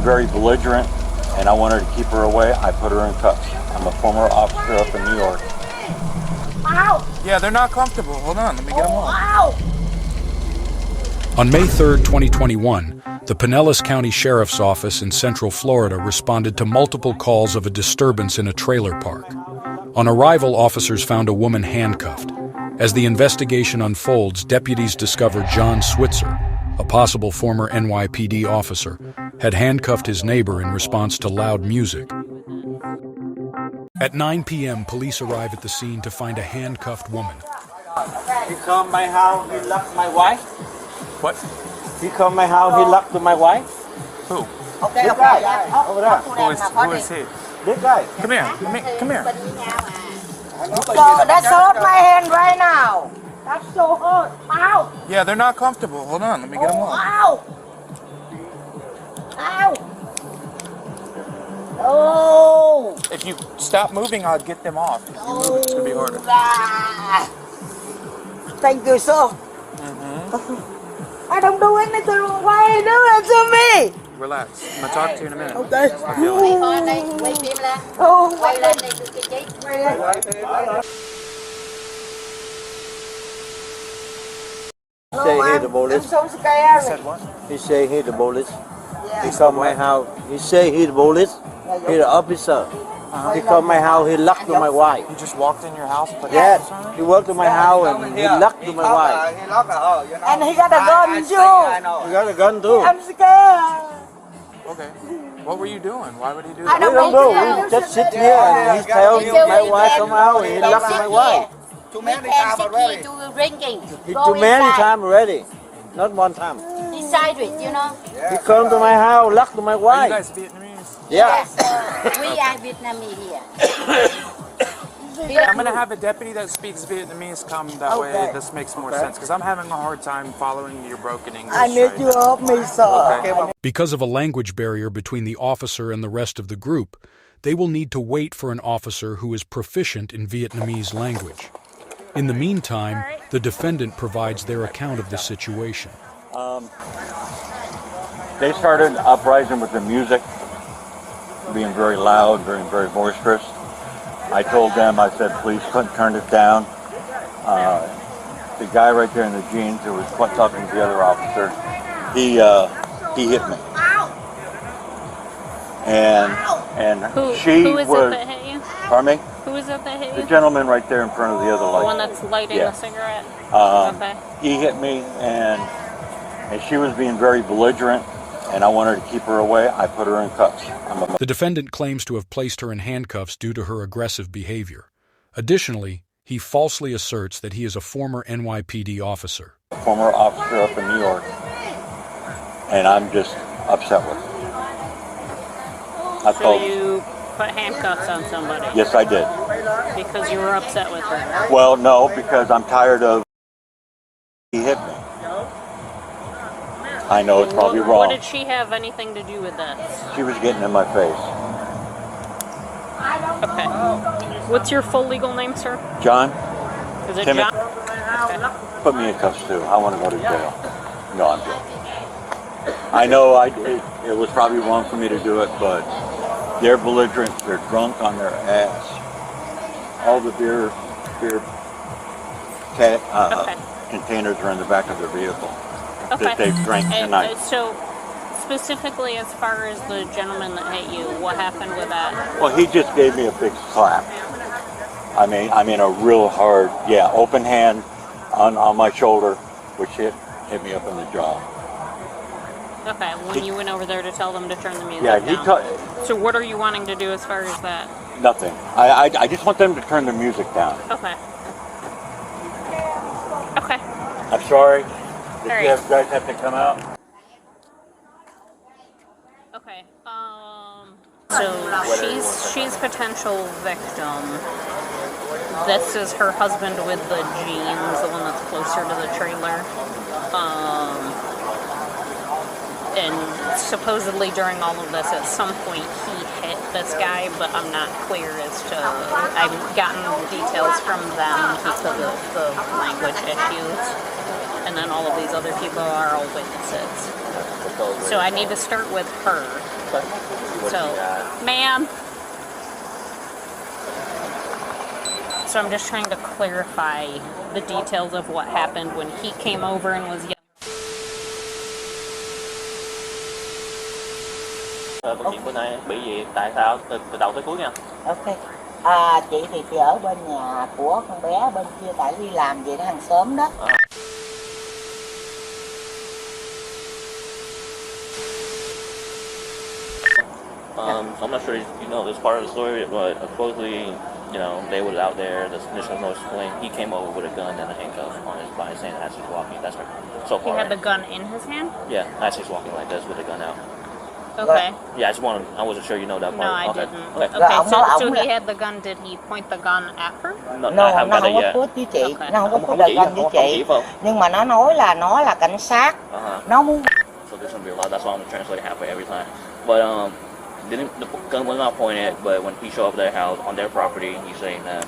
very belligerent, and I wanted to keep her away. I put her in cuffs. I'm a former officer up in New York. Ow! Yeah, they're not comfortable. Hold on, let me get them off. Ow! On May 3rd, 2021, the Pinellas County Sheriff's Office in Central Florida responded to multiple calls of a disturbance in a trailer park. On arrival, officers found a woman handcuffed. As the investigation unfolds, deputies discover John Switzer, a possible former NYPD officer, had handcuffed his neighbor in response to loud music. At 9 p.m., police arrive at the scene to find a handcuffed woman. He come my house, he locked my wife. What? He come my house, he locked my wife. Who? Okay, This okay. guy, over there. Who is he? This guy. Come here, come here. So that's hurt my hand right now. That's so hurt. Ow! Yeah, they're not comfortable. Hold on, let me get them off. Ow! Ow! Oh! If you stop moving, I'll get them off. If you move, it's gonna be harder. Ah. Thank you, sir. I don't do anything. Why are you doing to me? Relax. I'm gonna talk to you in a minute. Okay. Oh, Say he the I'm police. so scared. Said what? He say he the police. Yeah. He come my house. He say he the police. He the officer. He come my house. He locked my wife. You just walked in your house, put Yes. handcuffs on her? He walked to my house and he locked my wife. And he got a gun too. He got a gun too. I'm scared. Okay. What were you doing? Why would he do I that? We don't know. We just sit here and he tell my wife come out and he locked my wife. Too many times already. He too many times already. Not one time. Beside it, you know. He come to my house, locked my Are you wife. guys Vietnamese? Yeah. We are Vietnamese here. I'm gonna have a deputy that speaks Vietnamese come that way. This makes more sense because I'm having a hard time following your broken English. I need right you now. to help me, sir. Okay. Because of a language barrier between the officer and the rest of the group, they will need to wait for an officer who is proficient in Vietnamese language. In the meantime, the defendant provides their account of the situation. They started uprising with the music, being very loud, very boisterous. I told them, I said, please turn it down. The guy right there in the jeans who was talking to the other officer, he hit me. And she who is was, it that hit you? pardon me? Who is it that hit The you? gentleman right there in front of the other The light. one that's lighting Yeah. the cigarette? Okay. He hit me, and she was being very belligerent, and I wanted to keep her away. I put her in cuffs. The defendant claims to have placed her in handcuffs due to her aggressive behavior. Additionally, he falsely asserts that he is a former NYPD officer. Former officer up in New York, and I'm just upset with it. I So told you put handcuffs on somebody yes, I did. because you were upset with her. Well, no, because I'm tired of he hit me. I know it's probably What wrong. did she have anything to do with this? She was getting in my face. Okay. What's your full legal name, sir? John, Is it Timothy. John? Okay. put me in cuffs too. I want to go to jail. No, I'm joking. I know it was probably wrong for me to do it, but they're belligerent. They're drunk on their ass. All the beer containers are in the back of their vehicle that they've drank tonight. So, specifically as far as the gentleman that hit you, what happened with that? Well, he just gave me a big slap. I mean a real hard, open hand on my shoulder, which hit me up in the jaw. Okay, when you went over there to tell them to turn the music down. So what are you wanting to do as far as that? Nothing. I just want them to turn the music down. Okay. Okay. I'm sorry that you guys have to come out. Okay. So she's potential victim. This is her husband with the jeans, the one that's closer to the trailer. And supposedly during all of this, at some point he hit this guy, but I'm not clear as to. I've gotten details from them because of the language issues, and and then all of these other people are all witnesses. So I need to start with her. So, ma'am. So I'm just trying to clarify the details of what happened when he came over and was yelling. Câu chuyện bữa nay bị gì? Tại sao? Từ đầu tới cuối nha. Ok. Chị ở bên nhà của con bé bên kia tại đi làm về nó hàng xóm đó. I'm not sure you know this part of the story, but supposedly, they were out there. The initial notice explained he came over with a gun and a handcuff on his body, saying as he's walking. That's so He far. had the gun in his hand? Yeah, as he's walking like this with the gun out. Okay. Yeah, I wasn't sure you know that part. No, I Okay. didn't. Okay. Okay, so he had the gun. Did he point the gun at her? No, I Nó haven't got không it có yet. cướp với chị, Ok. nó không có Không cướp chỉ, gun không với chỉ chị. phải không? Nhưng mà nó nói là nó là cảnh sát. Nó muốn So there's gonna be a lot. That's why I'm gonna translate halfway every time. But the gun was not pointed. But when he showed up at their house on their property, he's saying that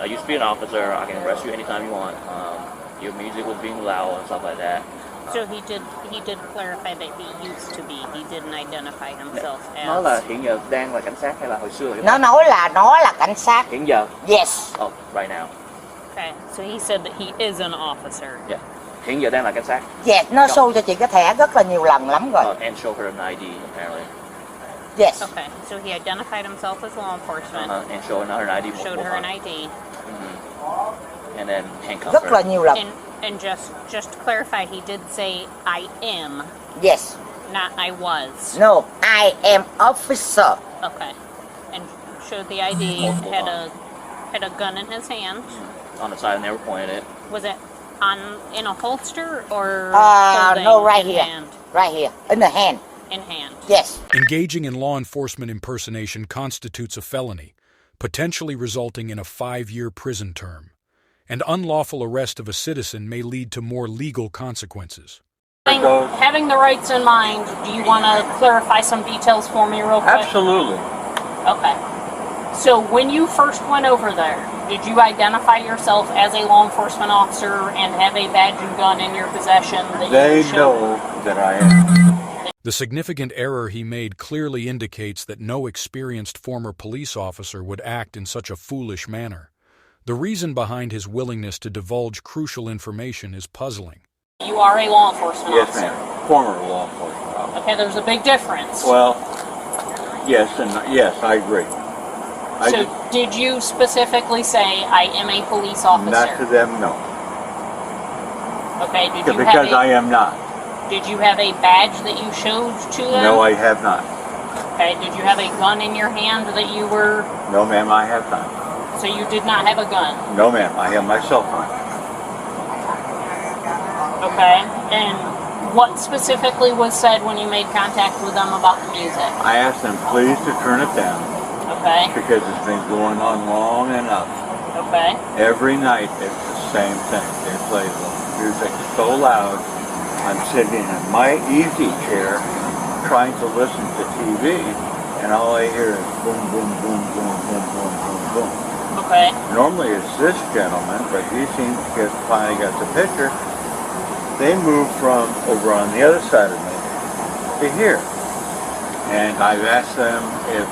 I used to be an officer. I can arrest you anytime you want. Your music was being loud and stuff like that. So he did clarify that he used to be. He didn't identify himself Nó là as. hiện giờ đang là cảnh sát hay là hồi xưa? nó nói là nó là cảnh sát. Hiện giờ. Yes. Oh, right now. Okay, so he said that he is an officer. Yeah. Hiện giờ đang là cảnh sát. Yes, nó show cho chị cái thẻ rất là nhiều lần lắm rồi. And show her an ID apparently. Yes. Okay, so he identified himself as law enforcement. And showing her an ID. Showed her an ID. And then handcuffed Rất her. là nhiều lần. And just to clarify, he did say I am, Yes. not I was. No, I am officer. Okay, and showed the ID. Had a gun in his hand. On the side, and they were pointing it. Was it in a holster or No, right in here. hand? Right here. In the hand. In hand. Yes. Engaging in law enforcement impersonation constitutes a felony, potentially resulting in a 5-year prison term. And unlawful arrest of a citizen may lead to more legal consequences. Having the rights in mind, do you want to clarify some details for me real quick? Absolutely. Okay. So when you first went over there, did you identify yourself as a law enforcement officer and have a badge and gun in your possession? That They you showed? know that I am. The significant error he made clearly indicates that no experienced former police officer would act in such a foolish manner. The reason behind his willingness to divulge crucial information is puzzling. You are a law enforcement Yes, officer. ma'am. Former law enforcement officer. Okay, there's a big difference. Well, yes, and yes, I agree. So did you specifically say I am a police officer? Not to them, no. Okay, did you Because have I am not. did you have a badge that you showed to them? No, I have not. Okay, did you have a gun in your hand that you were... No, ma'am, I have not. So you did not have a gun? No, ma'am, I have my cell phone. Okay, and what specifically was said when you made contact with them about the music? I asked them please to turn it down Okay, because it's been going on long enough. okay, Every night it's the same thing. They play the music so loud. I'm sitting in my easy chair trying to listen to TV, and all I hear is boom, boom, boom, boom, boom, boom, boom, boom. okay. Normally it's this gentleman, but he seems to finally got the picture. They moved from over on the other side of me to here. And I've asked them if,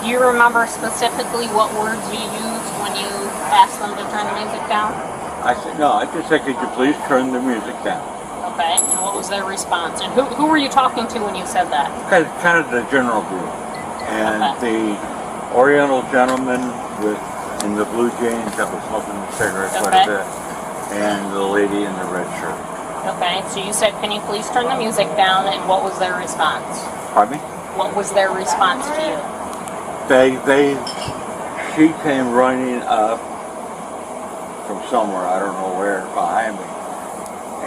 Do you remember specifically what words you used when you asked them to turn the music down? I said, no, I just said, could you please turn the music down? Okay, and what was their response? And who were you talking to when you said that? Kind of the general group. And the Oriental gentleman in the blue jeans that was smoking the cigarette quite a Okay. bit. And the lady in the red shirt. Okay, so you said, can you please turn the music down, and what was their response? Pardon me? What was their response to you? She came running up from somewhere, I don't know where, behind me.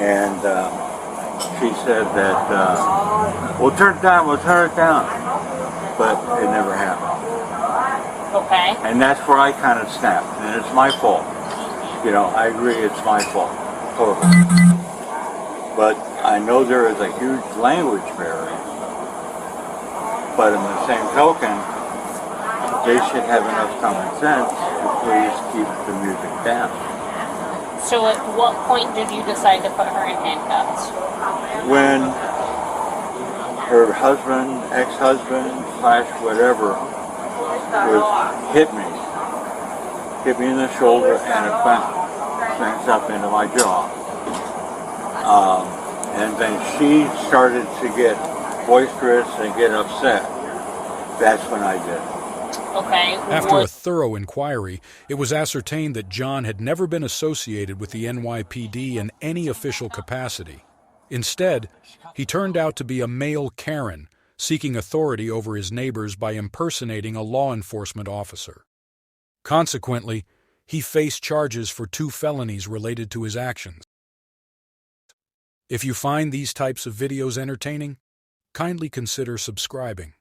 And she said that, we'll turn it down, we'll turn it down. But it never happened. Okay, And that's where I kind of snapped. And it's my fault. You know, I agree it's my fault. Totally. But I know there is a huge language barrier. But in the same token, they should have enough common sense to please keep the music down. So at what point did you decide to put her in handcuffs? When her husband, ex-husband, / whatever, hit me in the shoulder, and it went up into my jaw. And then she started to get boisterous and get upset. That's when I did it. Okay. After a thorough inquiry, it was ascertained that John had never been associated with the NYPD in any official capacity. Instead, he turned out to be a male Karen, seeking authority over his neighbors by impersonating a law enforcement officer. Consequently, he faced charges for 2 felonies related to his actions. If you find these types of videos entertaining, kindly consider subscribing.